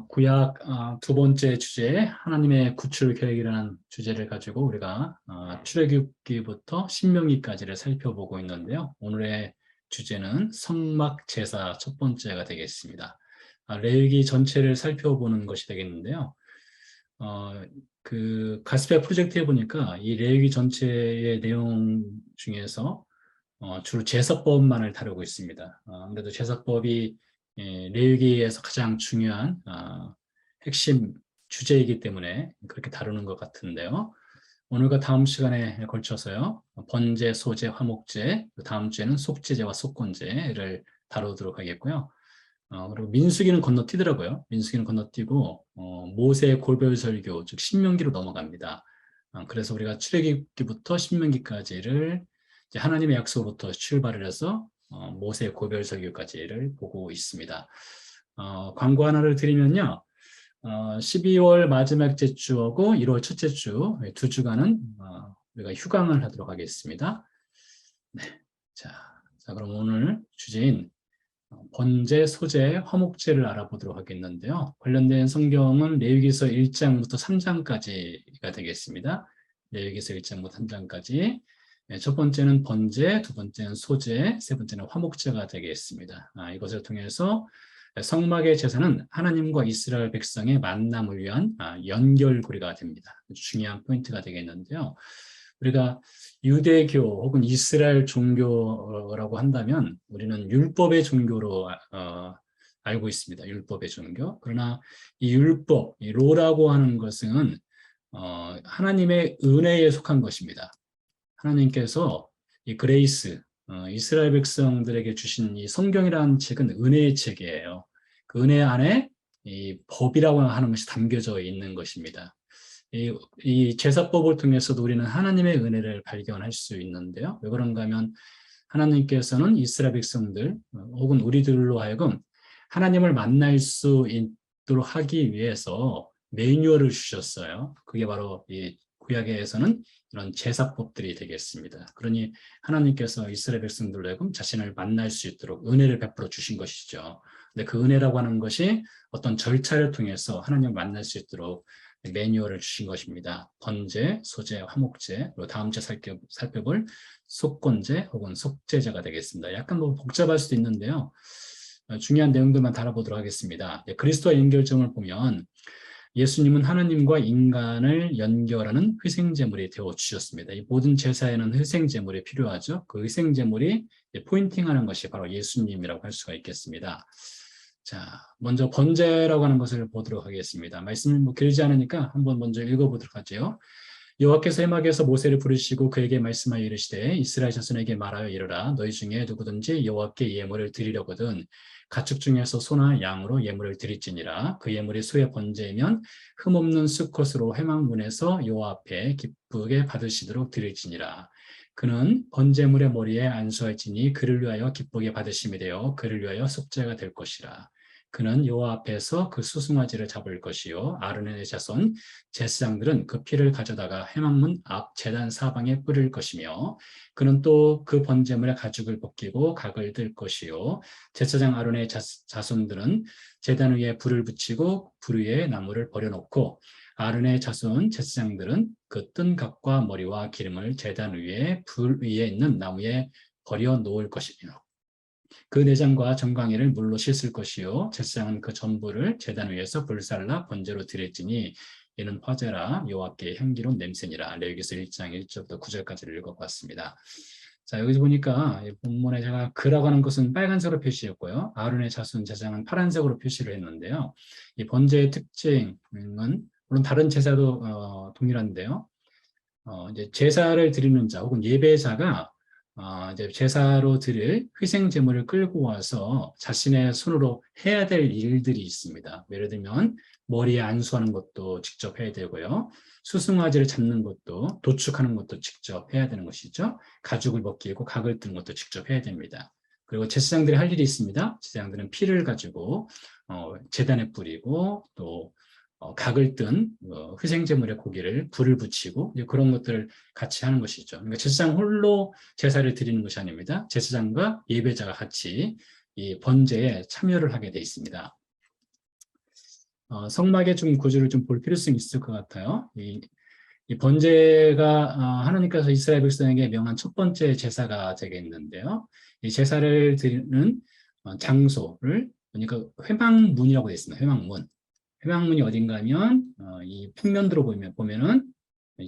구약 두 번째 주제, 하나님의 구출 계획이라는 주제를 가지고 우리가 출애굽기부터 신명기까지를 살펴보고 있는데요. 오늘의 주제는 성막 제사 첫 번째가 되겠습니다. 레위기 전체를 살펴보는 것이 되겠는데요. 어, 그 가스펠 프로젝트에 보니까 이 레위기 전체의 내용 중에서 주로 제사법만을 다루고 있습니다. 아무래도 제사법이 레위기에서 가장 중요한 핵심 주제이기 때문에 그렇게 다루는 것 같은데요. 오늘과 다음 시간에 걸쳐서요. 번제, 소제, 화목제, 다음 주에는 속죄제와 속건제를 다루도록 하겠고요. 그리고 민수기는 건너뛰더라고요. 민수기는 건너뛰고 모세의 골별설교, 즉 신명기로 넘어갑니다. 그래서 우리가 출애굽기부터 신명기까지를 이제 하나님의 약속으로부터 출발을 해서 모세의 골별설교까지를 보고 있습니다. 광고 하나를 드리면요. 12월 마지막째 주하고 1월 첫째 주, 두 주간은 우리가 휴강을 하도록 하겠습니다. 네. 자, 그럼 오늘 주제인 번제, 소제, 화목제를 알아보도록 하겠는데요. 관련된 성경은 레위기서 1장부터 3장까지가 되겠습니다. 레위기서 1장부터 3장까지. 첫 번째는 번제, 두 번째는 소제, 세 번째는 화목제가 되겠습니다. 이것을 통해서 성막의 제사는 하나님과 이스라엘 백성의 만남을 위한 연결고리가 됩니다. 중요한 포인트가 되겠는데요. 우리가 유대교 혹은 이스라엘 종교라고 한다면 우리는 율법의 종교로 알고 있습니다. 율법의 종교. 그러나 이 율법, 이 로라고 하는 것은 하나님의 은혜에 속한 것입니다. 하나님께서 이 그레이스, 이스라엘 백성들에게 주신 이 성경이라는 책은 은혜의 책이에요. 그 은혜 안에 이 법이라고 하는 것이 담겨져 있는 것입니다. 이 제사법을 통해서도 우리는 하나님의 은혜를 발견할 수 있는데요. 왜 그런가 하면 하나님께서는 이스라엘 백성들 혹은 우리들로 하여금 하나님을 만날 수 있도록 하기 위해서 매뉴얼을 주셨어요. 그게 바로 이 구약에서는 이런 제사법들이 되겠습니다. 그러니 하나님께서 이스라엘 백성들로 하여금 자신을 만날 수 있도록 은혜를 베풀어 주신 것이죠. 근데 그 은혜라고 하는 것이 어떤 절차를 통해서 하나님을 만날 수 있도록 매뉴얼을 주신 것입니다. 번제, 소제, 화목제, 그리고 다음 주에 살펴볼 속건제 혹은 속죄제가 되겠습니다. 약간 뭐 복잡할 수도 있는데요. 중요한 내용들만 다뤄보도록 하겠습니다. 그리스도와 연결점을 보면 예수님은 하나님과 인간을 연결하는 희생제물이 되어 주셨습니다. 이 모든 제사에는 희생제물이 필요하죠. 그 희생제물이 포인팅하는 것이 바로 예수님이라고 할 수가 있겠습니다. 자, 먼저 번제라고 하는 것을 보도록 하겠습니다. 말씀이 뭐 길지 않으니까 한번 먼저 읽어보도록 하죠. 여호와께서 해막에서 모세를 부르시고 그에게 말씀하여 이르시되 이스라엘 자손에게 말하여 이르라 너희 중에 누구든지 여호와께 예물을 드리려거든 가축 중에서 소나 양으로 예물을 드릴지니라 그 예물이 소의 번제이면 흠없는 수컷으로 회막문에서 여호와 앞에 기쁘게 받으시도록 드릴지니라 그는 번제물의 머리에 안수할지니 그를 위하여 기쁘게 받으심이 되어 그를 위하여 속죄가 될 것이라 그는 여호와 앞에서 그 수송아지를 잡을 것이요 아론의 자손 제사장들은 그 피를 가져다가 회막문 앞 제단 사방에 뿌릴 것이며 그는 또 그 번제물의 가죽을 벗기고 각을 뜰 것이요 제사장 아론의 자손들은 제단 위에 불을 붙이고 불 위에 나무를 버려놓고 아론의 자손 제사장들은 그 뜬 각과 머리와 기름을 제단 위에 불 위에 있는 나무에 버려 놓을 것이며 그 내장과 정강이를 물로 씻을 것이요 제사장은 그 전부를 제단 위에서 불살라 번제로 드릴지니 이는 화제라 여호와께 향기로운 냄새니라. 레위기서 1장 1절부터 9절까지를 읽어봤습니다. 자, 여기서 보니까 본문에 제가 그라고 하는 것은 빨간색으로 표시했고요. 아론의 자손 제사장은 파란색으로 표시를 했는데요. 이 번제의 특징은 물론 다른 제사도 동일한데요. 이제 제사를 드리는 자 혹은 예배자가 이제 제사로 드릴 희생 제물을 끌고 와서 자신의 손으로 해야 될 일들이 있습니다. 예를 들면 머리에 안수하는 것도 직접 해야 되고요. 수승화지를 잡는 것도 도축하는 것도 직접 해야 되는 것이죠. 가죽을 벗기고 각을 뜨는 것도 직접 해야 됩니다. 그리고 제사장들이 할 일이 있습니다. 제사장들은 피를 가지고 제단에 뿌리고 또 각을 뜬 희생제물의 고기를 불을 붙이고 그런 것들을 같이 하는 것이죠. 그러니까 제사장 홀로 제사를 드리는 것이 아닙니다. 제사장과 예배자가 같이 이 번제에 참여를 하게 돼 있습니다. 성막의 좀 구조를 좀 볼 필요성이 있을 것 같아요. 이 번제가 하나님께서 이스라엘 백성에게 명한 첫 번째 제사가 되겠는데요. 이 제사를 드리는 장소를 그러니까 회막문이라고 되어 있습니다. 회막문. 회막문이 어딘가 하면 이 평면도로 보면은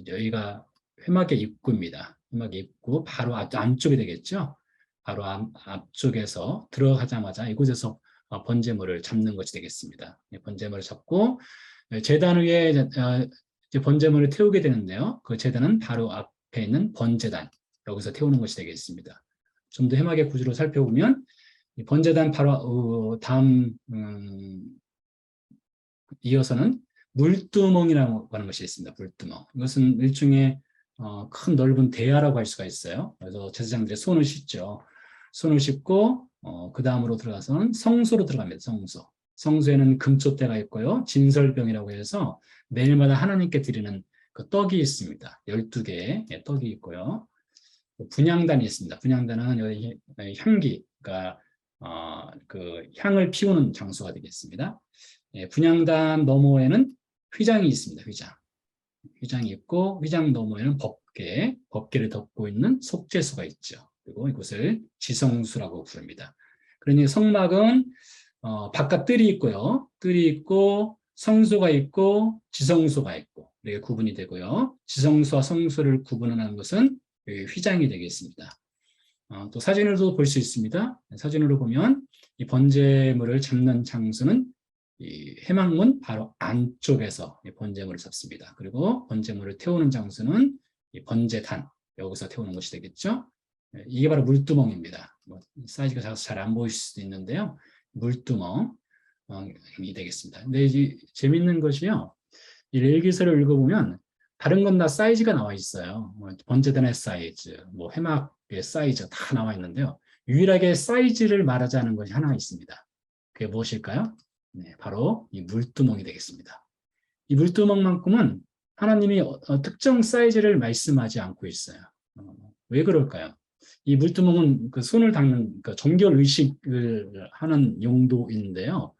여기가 회막의 입구입니다. 회막의 입구 바로 안쪽이 되겠죠. 바로 앞쪽에서 들어가자마자 이곳에서 번제물을 잡는 것이 되겠습니다. 번제물을 잡고 제단 위에 이제 번제물을 태우게 되는데요. 그 제단은 바로 앞에 있는 번제단 여기서 태우는 것이 되겠습니다. 좀 더 해막의 구조로 살펴보면 이 번제단 바로 다음 이어서는 물두멍이라고 하는 것이 있습니다. 물두멍. 이것은 일종의 큰 넓은 대야라고 할 수가 있어요. 그래서 제사장들이 손을 씻죠. 손을 씻고 그 다음으로 들어가서는 성소로 들어갑니다. 성소. 성소에는 금촛대가 있고요. 진설병이라고 해서 매일마다 하나님께 드리는 그 떡이 있습니다. 12개의 떡이 있고요. 분향단이 있습니다. 분향단은 여기 향기가 그 향을 피우는 장소가 되겠습니다. 분향단 너머에는 휘장이 있습니다. 휘장이 있고 휘장 너머에는 법궤를 덮고 있는 속죄소가 있죠. 그리고 이곳을 지성수라고 부릅니다. 그러니 성막은 바깥 뜰이 있고요. 뜰이 있고 성소가 있고 지성소가 있고 이렇게 구분이 되고요. 지성소와 성소를 구분하는 것은 휘장이 되겠습니다. 또 사진으로도 볼 수 있습니다. 사진으로 보면 이 번제물을 잡는 장소는 이 회막문 바로 안쪽에서 번제물을 잡습니다. 그리고 번제물을 태우는 장소는 이 번제단 여기서 태우는 것이 되겠죠. 이게 바로 물두멍입니다. 사이즈가 작아서 잘 안 보이실 수도 있는데요. 물두멍이 되겠습니다. 근데 이제 재밌는 것이요. 이 레위기서를 읽어보면 다른 건 다 사이즈가 나와 있어요. 번제단의 사이즈, 회막의 사이즈 다 나와 있는데요. 유일하게 사이즈를 말하지 않은 것이 하나 있습니다. 그게 무엇일까요? 네, 바로 이 물두멍이 되겠습니다. 이 물두멍만큼은 하나님이 특정 사이즈를 말씀하지 않고 있어요. 왜 그럴까요? 이 물두멍은 그 손을 닦는 그 정결 의식을 하는 용도인데요.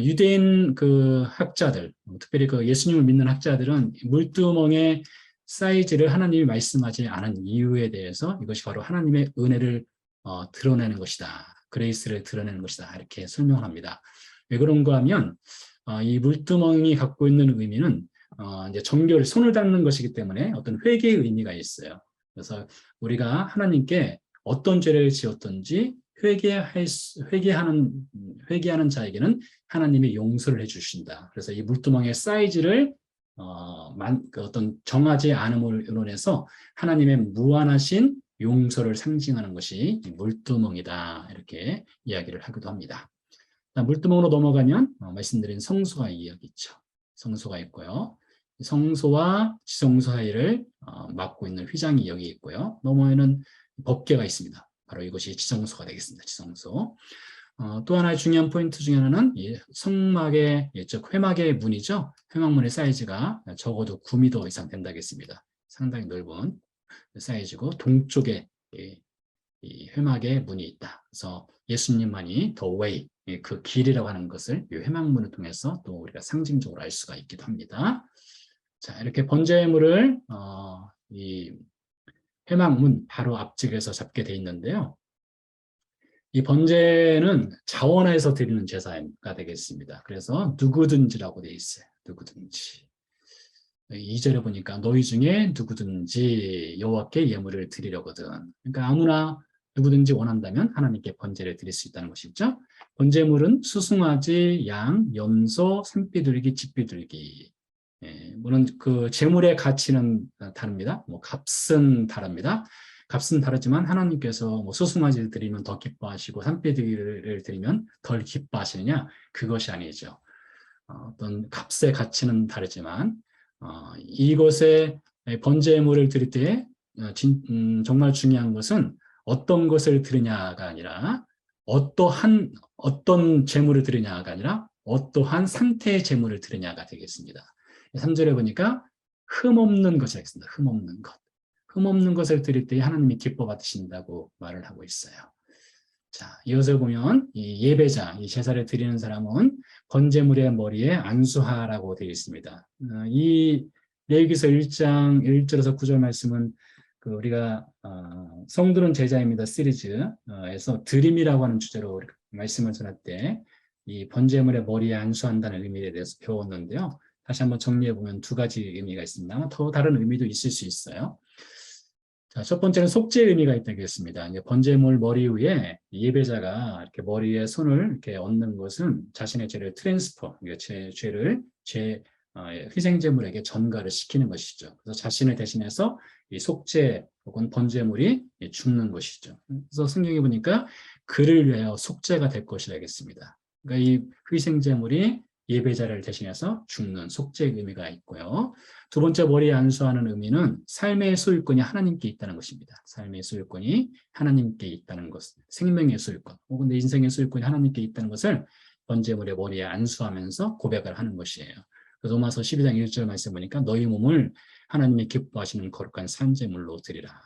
유대인 그 학자들, 특별히 그 예수님을 믿는 학자들은 물두멍의 사이즈를 하나님이 말씀하지 않은 이유에 대해서 이것이 바로 하나님의 은혜를 드러내는 것이다. 그레이스를 드러내는 것이다. 이렇게 설명합니다. 왜 그런가 하면 이 물두멍이 갖고 있는 의미는 이제 정결, 손을 닦는 것이기 때문에 어떤 회개의 의미가 있어요. 그래서 우리가 하나님께 어떤 죄를 지었든지 회개하는 자에게는 하나님이 용서를 해주신다. 그래서 이 물두멍의 사이즈를 어떤 정하지 않음을 의논해서 하나님의 무한하신 용서를 상징하는 것이 물두멍이다. 이렇게 이야기를 하기도 합니다. 물두멍으로 넘어가면 말씀드린 성소가 이야기 있죠. 성소가 있고요. 성소와 지성소 사이를 막고 있는 휘장이 여기 있고요. 너머에는 법궤가 있습니다. 바로 이것이 지성소가 되겠습니다. 지성소. 또 하나의 중요한 포인트 중에 하나는 이 성막의 즉 회막의 문이죠. 회막문의 사이즈가 적어도 9m 이상 된다겠습니다. 상당히 넓은 사이즈고 동쪽에 이 회막의 문이 있다. 그래서 예수님만이 the way, 그 길이라고 하는 것을 이 회막문을 통해서 또 우리가 상징적으로 알 수가 있기도 합니다. 자, 이렇게 번제물을 이 회막문 바로 앞쪽에서 잡게 돼 있는데요. 이 번제는 자원해서 드리는 제사가 되겠습니다. 그래서 누구든지라고 돼 있어요. 누구든지. 2절에 보니까 너희 중에 누구든지 여호와께 예물을 드리려거든. 그러니까 아무나 누구든지 원한다면 하나님께 번제를 드릴 수 있다는 것이죠. 번제물은 수송아지, 양, 염소, 산비둘기, 집비둘기. 물론 그 제물의 가치는 다릅니다. 값은 다릅니다. 값은 다르지만 하나님께서 수송아지를 드리면 더 기뻐하시고 산비둘기를 드리면 덜 기뻐하시느냐? 그것이 아니죠. 어떤 값의 가치는 다르지만 이것에 번제물을 드릴 때 정말 중요한 것은 어떤 것을 드리냐가 아니라 어떤 제물을 드리냐가 아니라 어떠한 상태의 제물을 드리냐가 되겠습니다. 3절에 보니까 흠없는 것이 있습니다. 흠없는 것. 흠없는 것을 드릴 때 하나님이 기뻐 받으신다고 말을 하고 있어요. 자, 이어서 보면 이 예배자, 이 제사를 드리는 사람은 번제물의 머리에 안수하라고 되어 있습니다. 이 레위기서 1장 1절에서 9절 말씀은 그 우리가 성도는 제자입니다 시리즈에서 드림이라고 하는 주제로 말씀을 전할 때 이 번제물의 머리에 안수한다는 의미에 대해서 배웠는데요. 다시 한번 정리해 보면 두 가지 의미가 있습니다. 더 다른 의미도 있을 수 있어요. 자, 첫 번째는 속죄의 의미가 있다고 했습니다. 이제 번제물 머리 위에 예배자가 이렇게 머리에 손을 이렇게 얹는 것은 자신의 죄를 트랜스퍼, 죄를 희생제물에게 전가를 시키는 것이죠. 그래서 자신을 대신해서 이 속죄 혹은 번제물이 죽는 것이죠. 그래서 성경에 보니까 그를 위하여 속죄가 될 것이라겠습니다. 그러니까 이 희생제물이 예배자를 대신해서 죽는 속죄의 의미가 있고요. 두 번째 머리에 안수하는 의미는 삶의 소유권이 하나님께 있다는 것입니다. 삶의 소유권이 하나님께 있다는 것, 생명의 소유권 혹은 내 인생의 소유권이 하나님께 있다는 것을 번제물의 머리에 안수하면서 고백을 하는 것이에요. 그래서 로마서 12장 1절 말씀 보니까 너희 몸을 하나님이 기뻐하시는 거룩한 산제물로 드리라.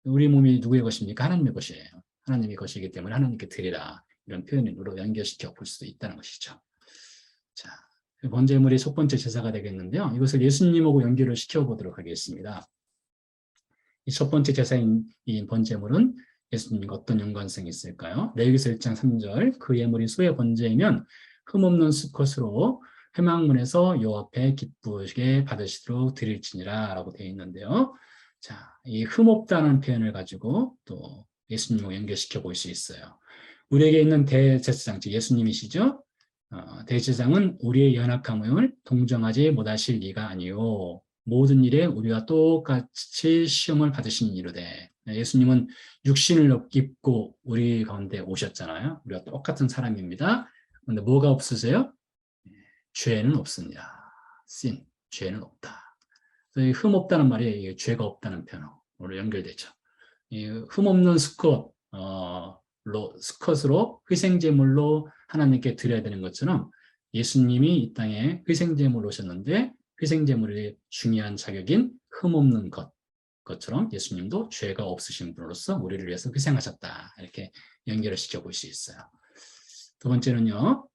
우리 몸이 누구의 것입니까? 하나님의 것이에요. 하나님의 것이기 때문에 하나님께 드리라. 이런 표현으로 연결시켜 볼 수도 있다는 것이죠. 자, 번제물이 첫 번째 제사가 되겠는데요. 이것을 예수님하고 연결을 시켜보도록 하겠습니다. 이 첫 번째 제사인 이 번제물은 예수님과 어떤 연관성이 있을까요? 레위기서 1장 3절 그 예물이 소의 번제이면 흠없는 수컷으로 회막문에서 여호와 앞에 기쁘게 받으시도록 드릴지니라 라고 되어 있는데요. 자, 이 흠없다는 표현을 가지고 또 예수님과 연결시켜 볼 수 있어요. 우리에게 있는 대제사장, 즉 예수님이시죠. 대제사장은 우리의 연약함을 동정하지 못하실 리가 아니요 모든 일에 우리와 똑같이 시험을 받으신 이르되. 예수님은 육신을 입고 우리 가운데 오셨잖아요. 우리가 똑같은 사람입니다. 그런데 뭐가 없으세요? 죄는 없습니다. sin, 죄는 없다. 흠 없다는 말이 죄가 없다는 표현으로 연결되죠. 흠 없는 스컷으로 희생제물로 하나님께 드려야 되는 것처럼 예수님이 이 땅에 희생제물로 오셨는데 희생제물의 중요한 자격인 흠없는 것처럼 예수님도 죄가 없으신 분으로서 우리를 위해서 희생하셨다. 이렇게 연결을 시켜볼 수 있어요. 두 번째는요.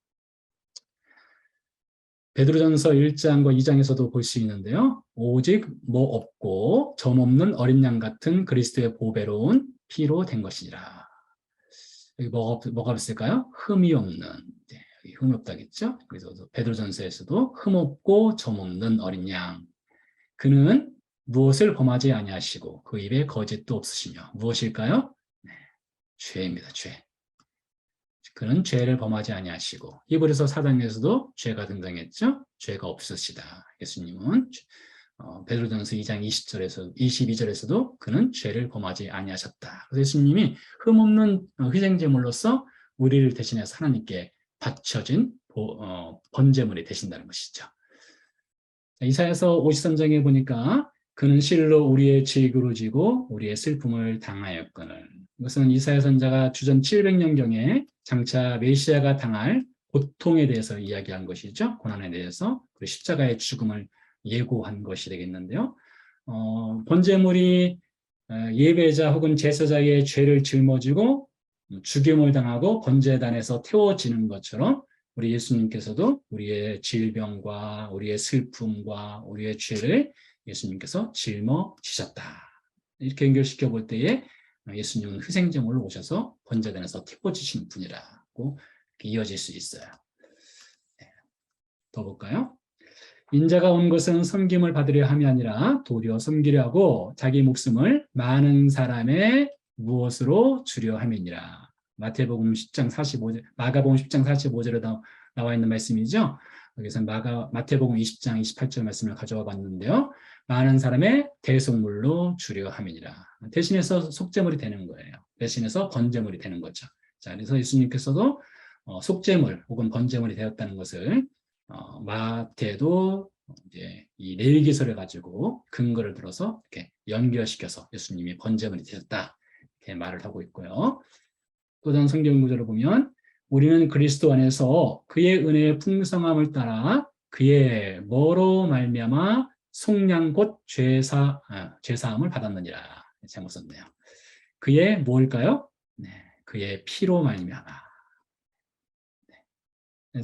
베드로전서 1장과 2장에서도 볼 수 있는데요. 오직 뭐 없고 점 없는 어린 양 같은 그리스도의 보배로운 피로 된 것이니라. 여기 뭐가 있을까요? 흠이 없는, 흠이 없다겠죠? 그래서 베드로전서에서도 흠 없고 점 없는 어린 양. 그는 무엇을 범하지 아니하시고 그 입에 거짓도 없으시며 무엇일까요? 네, 죄입니다. 죄. 그는 죄를 범하지 아니하시고 히브리서 4장에서도 죄가 등장했죠. 죄가 없으시다. 예수님은 베드로전서 2장 20절에서 22절에서도 그는 죄를 범하지 아니하셨다. 그래서 예수님이 흠없는 희생제물로서 우리를 대신해서 하나님께 바쳐진 번제물이 되신다는 것이죠. 이사야서 53장에 보니까 그는 실로 우리의 죄를 지고 우리의 슬픔을 당하였거늘. 이것은 이사야 선지자가 주전 700년경에 장차 메시아가 당할 고통에 대해서 이야기한 것이죠. 고난에 대해서. 그리고 십자가의 죽음을 예고한 것이 되겠는데요. 번제물이 예배자 혹은 제사장의 죄를 짊어지고 죽임을 당하고 번제단에서 태워지는 것처럼 우리 예수님께서도 우리의 질병과 우리의 슬픔과 우리의 죄를 예수님께서 짊어지셨다. 이렇게 연결시켜 볼 때에 예수님은 희생제물로 오셔서 번제단에서 태워지신 분이라고 이어질 수 있어요. 더 볼까요? 인자가 온 것은 섬김을 받으려 함이 아니라 도리어 섬기려 하고 자기 목숨을 많은 사람의 무엇으로 주려 함이니라. 마태복음 10장 45절, 마가복음 10장 45절에 나와 있는 말씀이죠. 여기서 마태복음 20장 28절 말씀을 가져와 봤는데요. 많은 사람의 대속물로 주려 함이니라. 대신해서 속죄물이 되는 거예요. 대신해서 번제물이 되는 거죠. 자, 그래서 예수님께서도 속죄물 혹은 번제물이 되었다는 것을 마태도 이제 이 레위기서를 가지고 근거를 들어서 이렇게 연결시켜서 예수님이 번제물이 되었다 이렇게 말을 하고 있고요. 또 다른 성경 구절을 보면 우리는 그리스도 안에서 그의 은혜의 풍성함을 따라 그의 뭐로 말미암아 속량 곧 죄사함을 받았느니라. 잘못 썼네요. 그의 뭘까요? 네, 그의 피로 말미암아.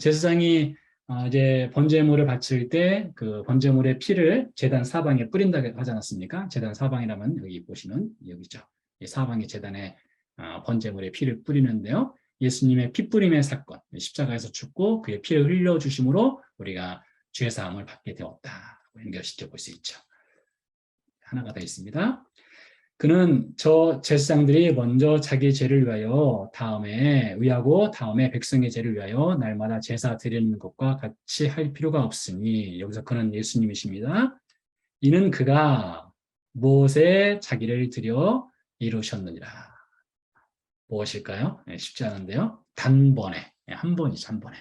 제사장이 이제 번제물을 바칠 때 그 번제물의 피를 제단 사방에 뿌린다고 하지 않았습니까? 제단 사방이라면 여기 보시는 여기죠. 이 사방의 제단에 번제물의 피를 뿌리는데요. 예수님의 피 뿌림의 사건, 십자가에서 죽고 그의 피를 흘려주심으로 우리가 죄 사함을 받게 되었다고 연결시켜 볼 수 있죠. 하나가 더 있습니다. 그는 저 제사장들이 먼저 자기 죄를 위하여 다음에 의하고 다음에 백성의 죄를 위하여 날마다 제사 드리는 것과 같이 할 필요가 없으니, 여기서 그는 예수님이십니다. 이는 그가 무엇에 자기를 드려 이루셨느니라. 무엇일까요? 쉽지 않은데요. 단번에, 한 번이죠, 한 번에.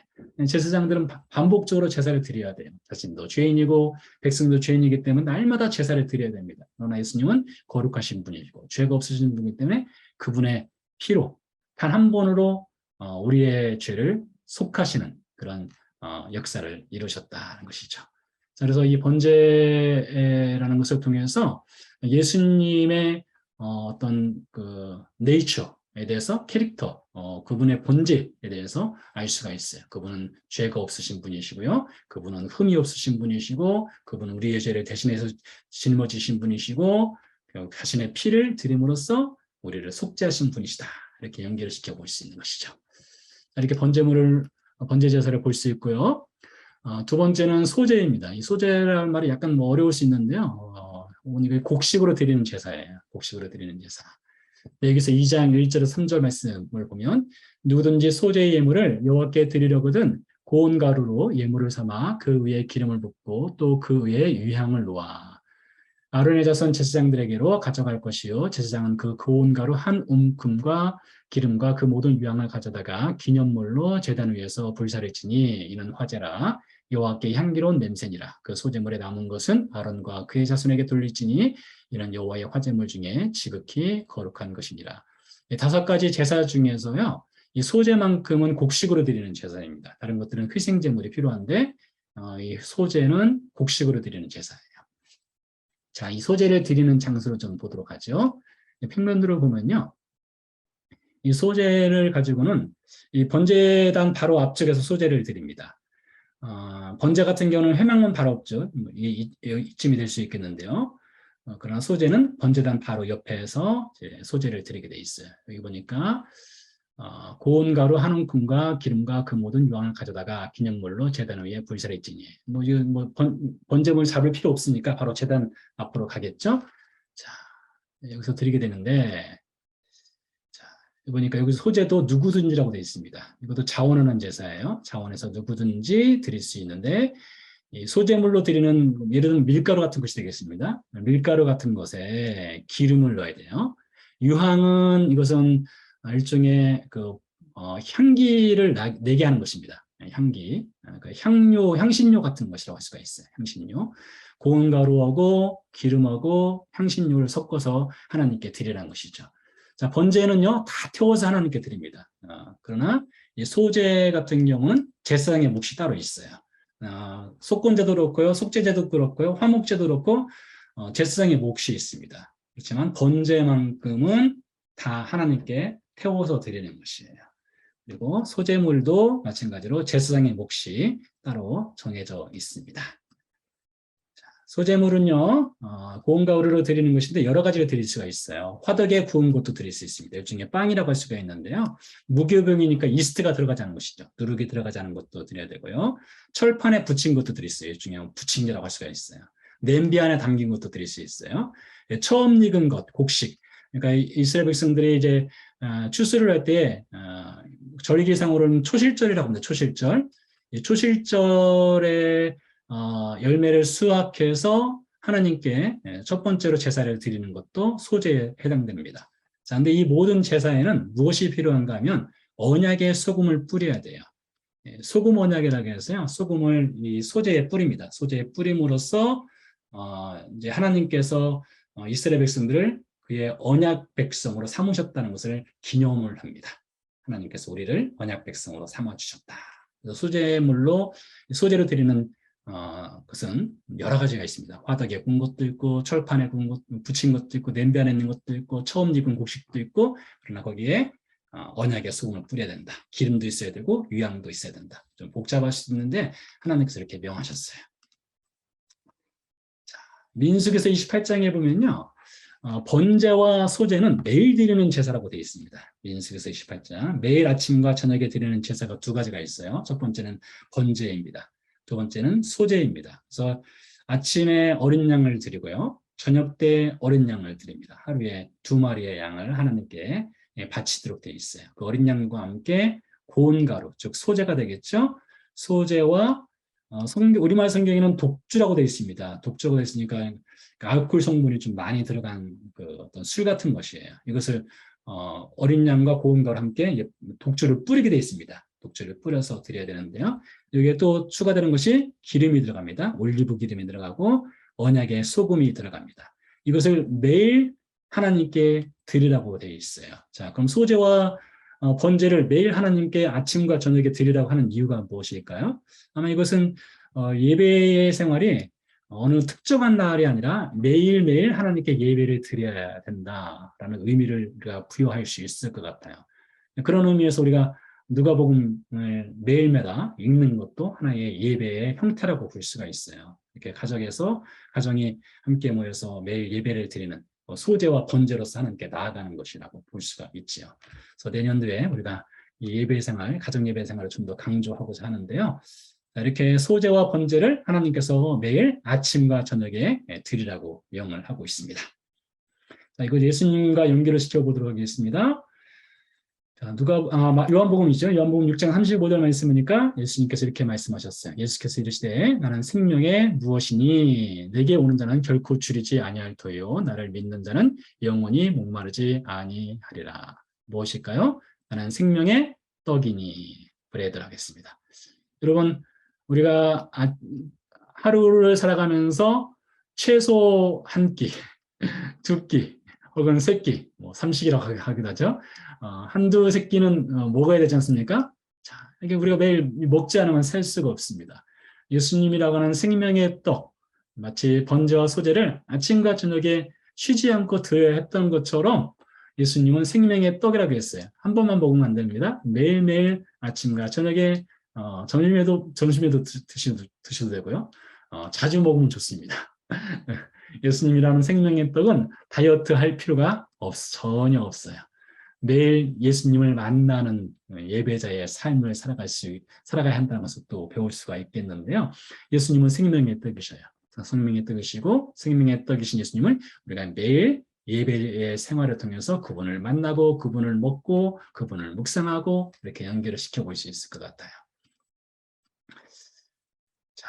제사장들은 반복적으로 제사를 드려야 돼요. 자신도 죄인이고 백성도 죄인이기 때문에 날마다 제사를 드려야 됩니다. 그러나 예수님은 거룩하신 분이시고 죄가 없으신 분이기 때문에 그분의 피로 단 한 번으로 우리의 죄를 속하시는 그런 역사를 이루셨다는 것이죠. 그래서 이 번제라는 것을 통해서 예수님의 어떤 그 네이처에 대해서, 캐릭터, 그분의 본질에 대해서 알 수가 있어요. 그분은 죄가 없으신 분이시고요. 그분은 흠이 없으신 분이시고, 그분은 우리의 죄를 대신해서 짊어지신 분이시고, 자신의 피를 드림으로써 우리를 속죄하신 분이시다. 이렇게 연결을 시켜볼 수 있는 것이죠. 이렇게 번제 제사를 볼 수 있고요. 두 번째는 소제입니다. 이 소제라는 말이 약간 어려울 수 있는데요. 이게 곡식으로 드리는 제사예요. 곡식으로 드리는 제사. 여기서 2장 1절에서 3절 말씀을 보면 누구든지 소제의 예물을 여호와께 드리려거든 고운 가루로 예물을 삼아 그 위에 기름을 붓고 또 그 위에 유향을 놓아 아론의 자손 제사장들에게로 가져갈 것이요 제사장은 그 고운 가루 한 움큼과 기름과 그 모든 유향을 가져다가 기념물로 제단 위에서 불사를 지니 이는 화제라 여호와께 향기로운 냄새니라. 그 소제물에 남은 것은 아론과 그의 자손에게 돌릴지니 이는 여호와의 화제물 중에 지극히 거룩한 것이니라. 5가지 제사 중에서요, 이 소제만큼은 곡식으로 드리는 제사입니다. 다른 것들은 희생제물이 필요한데 이 소제는 곡식으로 드리는 제사예요. 자, 이 소제를 드리는 장소를 좀 보도록 하죠. 평면도를 보면요, 이 소제를 가지고는 이 번제단 바로 앞쪽에서 소제를 드립니다. 번제 같은 경우는 회막문 바로 없죠. 이쯤이 될 수 있겠는데요. 그러나 소제는 번제단 바로 옆에서 이제 소제를 드리게 돼 있어요. 여기 보니까 고운 가루 한 움큼과 기름과 그 모든 유황을 가져다가 기념물로 제단 위에 불사를 지니. 번제물 잡을 필요 없으니까 바로 제단 앞으로 가겠죠. 자, 여기서 드리게 되는데, 자, 보니까 여기서 소제도 누구든지라고 되어 있습니다. 이것도 자원하는 제사예요. 자원해서 누구든지 드릴 수 있는데, 이 소제물로 드리는 예를 들면 밀가루 같은 것이 되겠습니다. 밀가루 같은 것에 기름을 넣어야 돼요. 유향은 이것은 일종의 향기를 내게 하는 것입니다. 향기, 향신료 같은 것이라고 할 수가 있어요. 향신료. 고운 가루하고 기름하고 향신료를 섞어서 하나님께 드리라는 것이죠. 자, 번제는요, 다 태워서 하나님께 드립니다. 그러나 이 소제 같은 경우는 제사장의 몫이 따로 있어요. 속건제도 그렇고요, 속죄제도 그렇고요, 화목제도 그렇고 제사장의 몫이 있습니다. 그렇지만 번제만큼은 다 하나님께 태워서 드리는 것이에요. 그리고 소제물도 마찬가지로 제사장의 몫이 따로 정해져 있습니다. 소제물은요, 고운 가루로 드리는 것인데 여러 가지를 드릴 수가 있어요. 화덕에 구운 것도 드릴 수 있습니다. 일종의 빵이라고 할 수가 있는데요. 무교병이니까 이스트가 들어가지 않은 것이죠. 누룩이 들어가지 않은 것도 드려야 되고요. 철판에 붙인 것도 드릴 수 있어요. 일종의 부침개라고 할 수가 있어요. 냄비 안에 담긴 것도 드릴 수 있어요. 처음 익은 것, 곡식. 그러니까 이스라엘 백성들이 이제 추수를 할 때 절기상으로는 초실절이라고 합니다. 초실절. 이 초실절에 열매를 수확해서 하나님께 첫 번째로 제사를 드리는 것도 소제에 해당됩니다. 자, 근데 이 모든 제사에는 무엇이 필요한가 하면 언약의 소금을 뿌려야 돼요. 소금 언약이라고 해서요, 소금을 이 소제에 뿌립니다. 소제에 뿌림으로써 이제 하나님께서 이스라엘 백성들을 그의 언약 백성으로 삼으셨다는 것을 기념을 합니다. 하나님께서 우리를 언약 백성으로 삼아 주셨다. 그래서 소제로 드리는 것은 여러 가지가 있습니다. 화덕에 구운 것도 있고, 철판에 구운 것, 부친 것도 있고, 냄비 안에 있는 것도 있고, 처음 익은 곡식도 있고, 그러나 거기에 언약의 소금을 뿌려야 된다. 기름도 있어야 되고 유향도 있어야 된다. 좀 복잡할 수 있는데 하나님께서 이렇게 명하셨어요. 자, 민수기서 28장에 보면요. 번제와 소제는 매일 드리는 제사라고 되어 있습니다. 민수기서 28장. 매일 아침과 저녁에 드리는 제사가 두 가지가 있어요. 첫 번째는 번제입니다. 두 번째는 소제입니다. 그래서 아침에 어린 양을 드리고요. 저녁 때 어린 양을 드립니다. 하루에 2마리의 양을 하나님께 바치도록 되어 있어요. 그 어린 양과 함께 고운 가루, 즉 소제가 되겠죠. 소제와 우리말 성경에는 독주라고 되어 있습니다. 독주라고 되어 있으니까 알코올 성분이 좀 많이 들어간 그 어떤 술 같은 것이에요. 이것을 어린 양과 고운 가루 함께 독주를 뿌리게 되어 있습니다. 독주를 뿌려서 드려야 되는데요. 여기에 또 추가되는 것이 기름이 들어갑니다. 올리브 기름이 들어가고 언약의 소금이 들어갑니다. 이것을 매일 하나님께 드리라고 되어 있어요. 자, 그럼 소제와 번제를 매일 하나님께 아침과 저녁에 드리라고 하는 이유가 무엇일까요? 아마 이것은 예배의 생활이 어느 특정한 날이 아니라 매일매일 하나님께 예배를 드려야 된다라는 의미를 우리가 부여할 수 있을 것 같아요. 그런 의미에서 우리가 누가복음을 매일마다 읽는 것도 하나의 예배의 형태라고 볼 수가 있어요. 이렇게 가정이 함께 모여서 매일 예배를 드리는 소제와 번제로서 하나님께 나아가는 것이라고 볼 수가 있지요. 그래서 내년도에 우리가 이 예배 생활, 가정 예배 생활을 좀 더 강조하고자 하는데요. 이렇게 소제와 번제를 하나님께서 매일 아침과 저녁에 드리라고 명을 하고 있습니다. 자, 이거 예수님과 연결을 시켜보도록 하겠습니다. 자, 요한복음이죠. 요한복음 6장 35절 말씀이니까 예수님께서 이렇게 말씀하셨어요. 예수께서 이르시되 나는 생명의 무엇이니 내게 오는 자는 결코 줄이지 아니할 터요 나를 믿는 자는 영원히 목마르지 아니하리라. 무엇일까요? 나는 생명의 떡이니 브레드를 하겠습니다. 여러분 우리가 하루를 살아가면서 최소 한 끼, 두 끼, 혹은 세 끼, 삼식이라고 하기도 하죠. 한두 세 끼는 먹어야 되지 않습니까? 자, 이게 우리가 매일 먹지 않으면 살 수가 없습니다. 예수님이라고 하는 생명의 떡, 마치 번제와 소제를 아침과 저녁에 쉬지 않고 드려야 했던 것처럼 예수님은 생명의 떡이라고 했어요. 한 번만 먹으면 안 됩니다. 매일매일 아침과 저녁에 점심에도 드셔도 되고요. 자주 먹으면 좋습니다. 예수님이라는 생명의 떡은 다이어트 할 필요가 전혀 없어요. 매일 예수님을 만나는 예배자의 삶을 살아가야 한다는 것을 또 배울 수가 있겠는데요. 예수님은 생명의 떡이셔요. 생명의 떡이시고 생명의 떡이신 예수님을 우리가 매일 예배의 생활을 통해서 그분을 만나고 그분을 먹고 그분을 묵상하고 이렇게 연결을 시켜볼 수 있을 것 같아요. 자,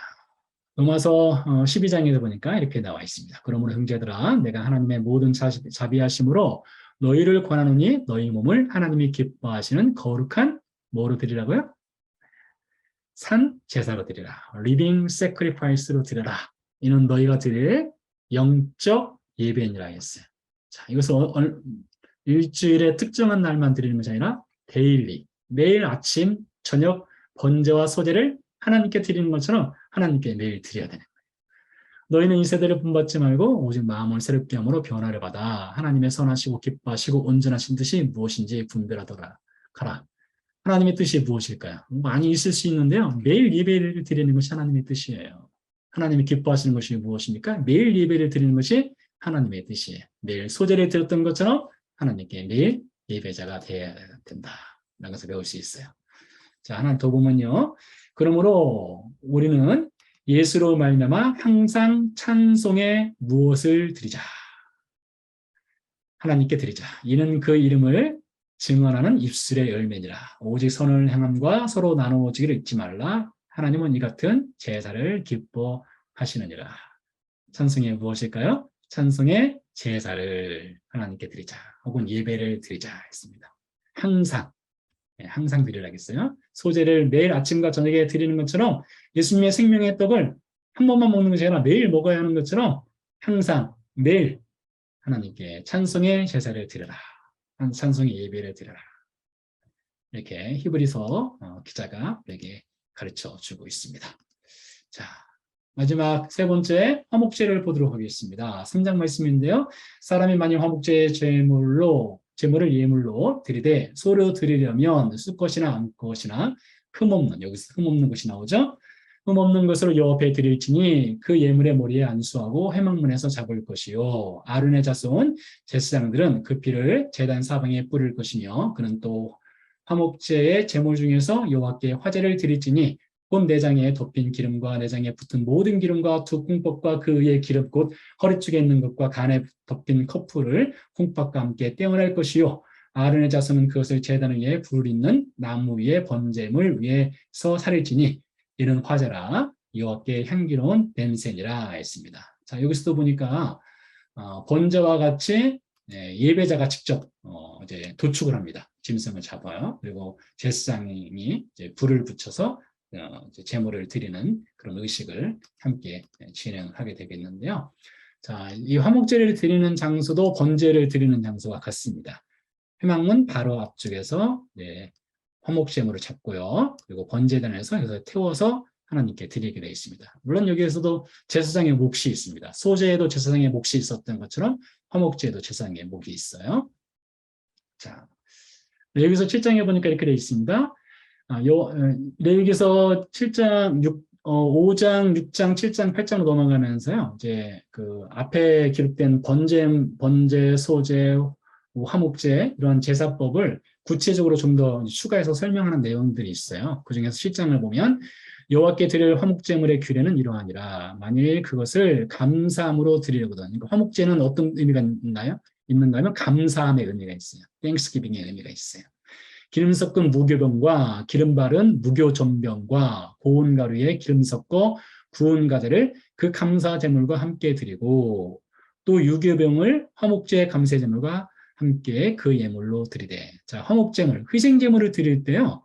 로마서 12장에도 보니까 이렇게 나와 있습니다. 그러므로 형제들아 내가 하나님의 모든 자비하심으로 너희를 권하노니 너희 몸을 하나님이 기뻐하시는 거룩한 뭐로 드리라고요? 산 제사로 드리라. living sacrifice로 드리라. 이는 너희가 드릴 영적 예배니라 했어요. 자, 이것을 일주일에 특정한 날만 드리는 것이 아니라 데일리, 매일 아침, 저녁 번제와 소제를 하나님께 드리는 것처럼 하나님께 매일 드려야 되는 거예요. 너희는 이 세대를 본받지 말고 오직 마음을 새롭게 함으로 변화를 받아 하나님의 선하시고 기뻐하시고 온전하신 뜻이 무엇인지 분별하더라. 가라. 하나님의 뜻이 무엇일까요? 많이 있을 수 있는데요. 매일 예배를 드리는 것이 하나님의 뜻이에요. 하나님이 기뻐하시는 것이 무엇입니까? 매일 예배를 드리는 것이 하나님의 뜻이에요. 매일 소제를 드렸던 것처럼 하나님께 매일 예배자가 되어야 된다. 라는 것을 배울 수 있어요. 자, 하나 더 보면요. 그러므로 우리는 예수로 말미암아 항상 찬송에 무엇을 드리자. 하나님께 드리자. 이는 그 이름을 증언하는 입술의 열매니라. 오직 선을 행함과 서로 나누어지기를 잊지 말라. 하나님은 이 같은 제사를 기뻐하시느니라. 찬송에 무엇일까요? 찬송의 제사를 하나님께 드리자. 혹은 예배를 드리자 했습니다. 항상. 항상 드리라겠어요. 소제를 매일 아침과 저녁에 드리는 것처럼 예수님의 생명의 떡을 한 번만 먹는 것이 아니라 매일 먹어야 하는 것처럼 항상 매일 하나님께 찬송의 제사를 드려라. 찬송의 예배를 드려라. 이렇게 히브리서 기자가 우리에게 가르쳐 주고 있습니다. 자, 마지막 세 번째 화목제를 보도록 하겠습니다. 3장 말씀인데요. 사람이 만일 화목제의 제물로 제물을 예물로 드리되 소로 드리려면 수것이나 암것이나 흠없는, 여기서 흠없는 것이 나오죠. 흠없는 것으로 여호와 앞에 드릴지니 그 예물의 머리에 안수하고 회막문에서 잡을 것이요 아론의 자손 제사장들은 그 피를 제단 사방에 뿌릴 것이며 그는 또 화목제의 제물 중에서 여호와께 화제를 드릴지니 곧 내장에 덮인 기름과 내장에 붙은 모든 기름과 두 콩밥과 그 위에 기름 곧 허리쪽에 있는 것과 간에 덮인 커플을 콩밥과 함께 떼어낼 것이요 아론의 자손은 그것을 제단 위에 불 있는 나무 위에 번제물 위에서 살일지니 이는 화제라 여호와께 향기로운 냄새니라 했습니다. 자, 여기서도 보니까 번제와 같이 예배자가 직접 이제 도축을 합니다. 짐승을 잡아요. 그리고 제사장이 이제 불을 붙여서 이제 제물을 드리는 그런 의식을 함께 진행하게 되겠는데요. 자, 이 화목제를 드리는 장소도 번제를 드리는 장소와 같습니다. 회막문 바로 앞쪽에서 화목제물을 잡고요. 그리고 번제단에서 여기서 태워서 하나님께 드리게 되어 있습니다. 물론 여기에서도 제사장의 몫이 있습니다. 소제에도 제사장의 몫이 있었던 것처럼 화목제에도 제사장의 몫이 있어요. 자, 여기서 7장에 보니까 이렇게 되어 있습니다. 레위기서 7장, 5장, 6장, 7장, 8장으로 넘어가면서요. 이제 그 앞에 기록된 번제, 소제, 화목제 이런 제사법을 구체적으로 좀 더 추가해서 설명하는 내용들이 있어요. 그중에서 7장을 보면 여호와께 드릴 화목제물의 규례는 이러하니라. 만일 그것을 감사함으로 드리려거든. 그러니까 화목제는 어떤 의미가 있는가 하면 감사함의 의미가 있어요. 땡스기빙의 의미가 있어요. 기름 섞은 무교병과 기름 바른 무교전병과 고운 가루에 기름 섞어 구운 가재를 그 감사 제물과 함께 드리고 또 유교병을 화목제 감사 제물과 함께 그 예물로 드리되. 자, 화목제물, 희생제물을 드릴 때요.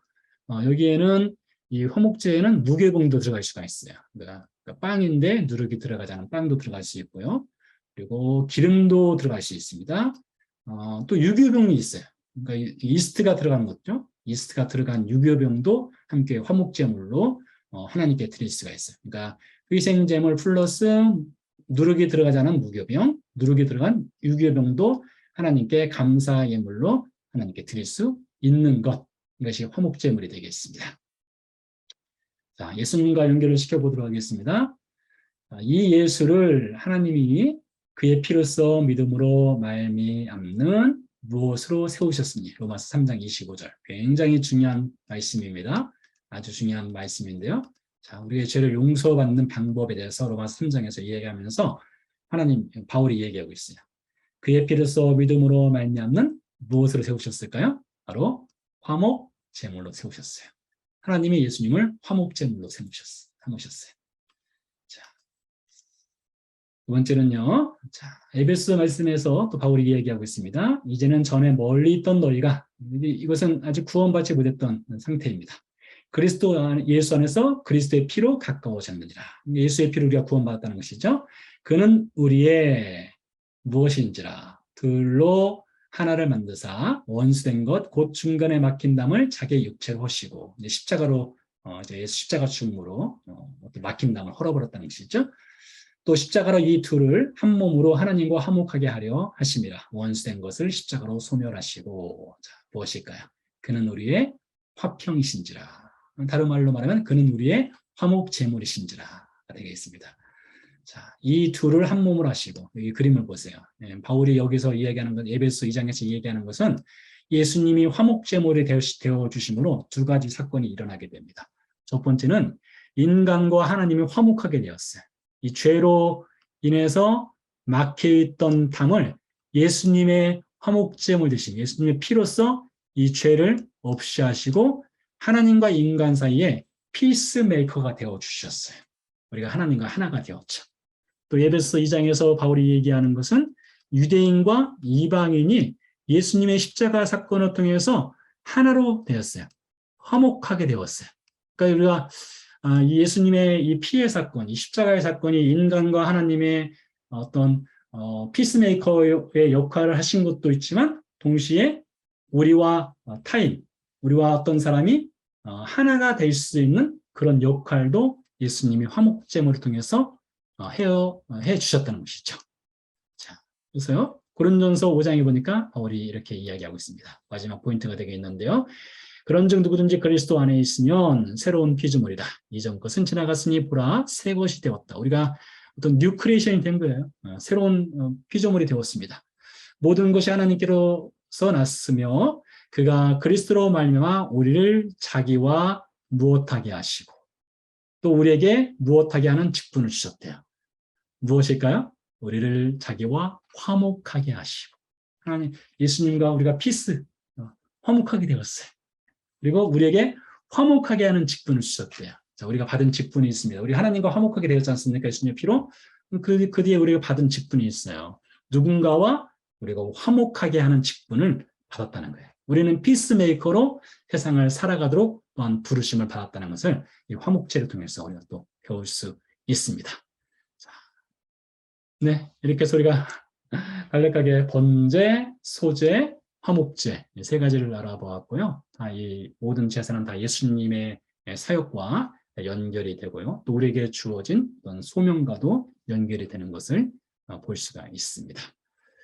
여기에는 이 화목제에는 무교병도 들어갈 수가 있어요. 그러니까 빵인데 누룩이 들어가지 않은 빵도 들어갈 수 있고요. 그리고 기름도 들어갈 수 있습니다. 또 유교병이 있어요. 그러니까 이스트가 들어간 것죠. 이스트가 들어간 유교병도 함께 화목제물로 하나님께 드릴 수가 있어요. 그러니까 희생제물 플러스 누룩이 들어가지 않은 무교병, 누룩이 들어간 유교병도 하나님께 감사 예물로 하나님께 드릴 수 있는 것, 이것이 화목제물이 되겠습니다. 자, 예수님과 연결을 시켜보도록 하겠습니다. 이 예수를 하나님이 그의 피로써 믿음으로 말미암는 무엇으로 세우셨으니. 로마서 3장 25절. 굉장히 중요한 말씀입니다. 아주 중요한 말씀인데요. 자, 우리의 죄를 용서받는 방법에 대해서 로마서 3장에서 이야기하면서 바울이 얘기하고 있어요. 그의 피로써 믿음으로 말미암는 무엇으로 세우셨을까요? 바로 화목 제물로 세우셨어요. 하나님이 예수님을 화목 제물로 삼으셨어요. 자, 두 번째는요. 자, 에베소 말씀에서 또 바울이 얘기하고 있습니다. 이제는 전에 멀리 있던 너희가, 이것은 아직 구원받지 못했던 상태입니다. 그리스도 예수 안에서 그리스도의 피로 가까워졌느니라. 예수의 피로 우리가 구원받았다는 것이죠. 그는 우리의 무엇인지라 둘로 하나를 만드사 원수된 것 곧 중간에 막힌 담을 자기의 육체로 허시고, 이제 십자가로 이제 예수 십자가 죽음으로 막힌 담을 헐어버렸다는 것이죠. 또 십자가로 이 둘을 한 몸으로 하나님과 화목하게 하려 하심이라. 원수된 것을 십자가로 소멸하시고. 자, 무엇일까요? 그는 우리의 화평이신지라. 다른 말로 말하면 그는 우리의 화목 제물이신지라 되겠습니다. 자, 이 둘을 한 몸으로 하시고, 이 그림을 보세요. 바울이 여기서 이야기하는 것, 에베소 2장에서 얘기하는 것은 예수님이 화목제물이 되어 주심으로 두 가지 사건이 일어나게 됩니다. 첫 번째는 인간과 하나님이 화목하게 되었어요. 이 죄로 인해서 막혀있던 담을 예수님의 화목제물 대신 예수님의 피로써 이 죄를 없이 하시고 하나님과 인간 사이에 피스메이커가 되어 주셨어요. 우리가 하나님과 하나가 되었죠. 또 에베소 2장에서 바울이 얘기하는 것은 유대인과 이방인이 예수님의 십자가 사건을 통해서 하나로 되었어요. 화목하게 되었어요. 그러니까 우리가 이 예수님의 이 피의 사건, 이 십자가의 사건이 인간과 하나님의 어떤 피스메이커의 역할을 하신 것도 있지만 동시에 우리와 타인, 우리와 어떤 사람이 하나가 될 수 있는 그런 역할도 예수님이 화목제물을 통해서 해 주셨다는 것이죠. 자, 보세요. 고린도전서 5장에 보니까 바울이 이렇게 이야기하고 있습니다. 마지막 포인트가 되겠는데요. 그런즉 누구든지 그리스도 안에 있으면 새로운 피조물이다. 이전 것은 지나갔으니 보라 새 것이 되었다. 우리가 어떤 뉴 크리에이션이 된 거예요. 새로운 피조물이 되었습니다. 모든 것이 하나님께로서 났으며 그가 그리스도로 말미암아 우리를 자기와 무엇하게 하시고 또 우리에게 무엇하게 하는 직분을 주셨대요. 무엇일까요? 우리를 자기와 화목하게 하시고 하나님 예수님과 우리가 피스 화목하게 되었어요. 그리고 우리에게 화목하게 하는 직분을 주셨대요. 자, 우리가 받은 직분이 있습니다. 우리 하나님과 화목하게 되었지 않습니까? 예수님의 피로 그 뒤에 우리가 받은 직분이 있어요. 누군가와 우리가 화목하게 하는 직분을 받았다는 거예요. 우리는 피스메이커로 세상을 살아가도록 또한 부르심을 받았다는 것을 이 화목제를 통해서 우리가 또 배울 수 있습니다. 자, 네, 이렇게 해서 우리가 간략하게 번제, 소제, 화목제 세 가지를 알아보았고요. 이 모든 제사는 다 예수님의 사역과 연결이 되고요. 또 우리에게 주어진 어떤 소명과도 연결이 되는 것을 볼 수가 있습니다.